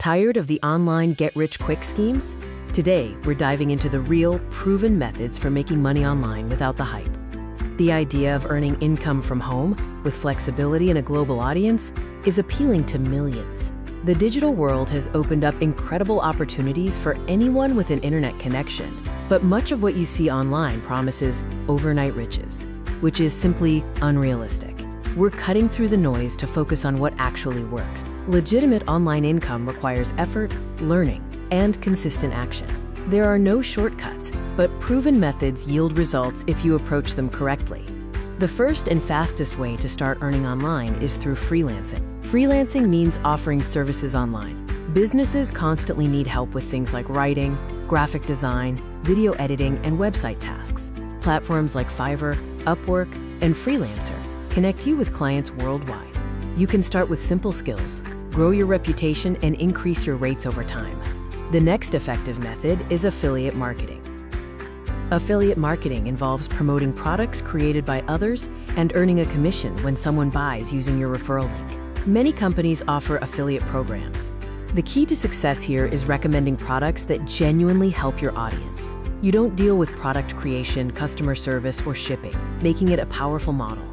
Tired of the online get-rich-quick schemes? Today, we're diving into the real, proven methods for making money online without the hype. The idea of earning income from home, with flexibility and a global audience, is appealing to millions. The digital world has opened up incredible opportunities for anyone with an internet connection, but much of what you see online promises overnight riches, which is simply unrealistic. We're cutting through the noise to focus on what actually works. Legitimate online income requires effort, learning, and consistent action. There are no shortcuts, but proven methods yield results if you approach them correctly. The first and fastest way to start earning online is through freelancing. Freelancing means offering services online. Businesses constantly need help with things like writing, graphic design, video editing, and website tasks. Platforms like Fiverr, Upwork, and Freelancer connect you with clients worldwide. You can start with simple skills, grow your reputation, and increase your rates over time. The next effective method is affiliate marketing. Affiliate marketing involves promoting products created by others and earning a commission when someone buys using your referral link. Many companies offer affiliate programs. The key to success here is recommending products that genuinely help your audience. You don't deal with product creation, customer service, or shipping, making it a powerful model.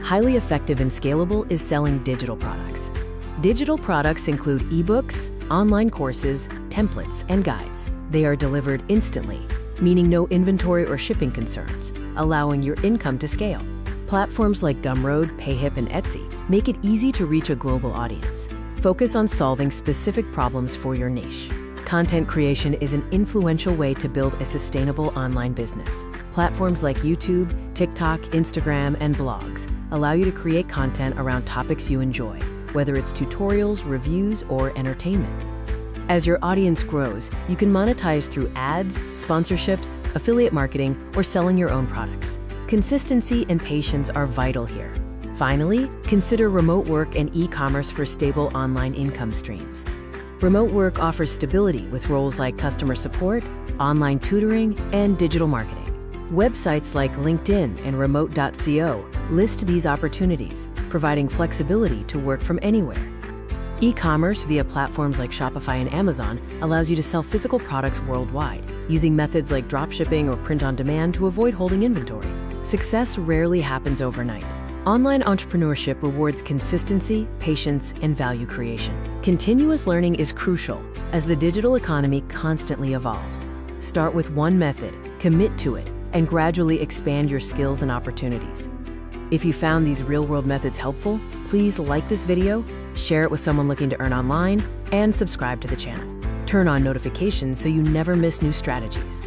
Highly effective and scalable is selling digital products. Digital products include ebooks, online courses, templates, and guides. They are delivered instantly, meaning no inventory or shipping concerns, allowing your income to scale. Platforms like Gumroad, Payhip, and Etsy make it easy to reach a global audience. Focus on solving specific problems for your niche. Content creation is an influential way to build a sustainable online business. Platforms like YouTube, TikTok, Instagram, and blogs allow you to create content around topics you enjoy, whether it's tutorials, reviews, or entertainment. As your audience grows, you can monetize through ads, sponsorships, affiliate marketing, or selling your own products. Consistency and patience are vital here. Finally, consider remote work and e-commerce for stable online income streams. Remote work offers stability with roles like customer support, online tutoring, and digital marketing. Websites like LinkedIn and remote.co list these opportunities, providing flexibility to work from anywhere. E-commerce via platforms like Shopify and Amazon allows you to sell physical products worldwide, using methods like dropshipping or print on demand to avoid holding inventory. Success rarely happens overnight. Online entrepreneurship rewards consistency, patience, and value creation. Continuous learning is crucial as the digital economy constantly evolves. Start with one method, commit to it, and gradually expand your skills and opportunities. If you found these real-world methods helpful, please like this video, share it with someone looking to earn online, and subscribe to the channel. Turn on notifications so you never miss new strategies.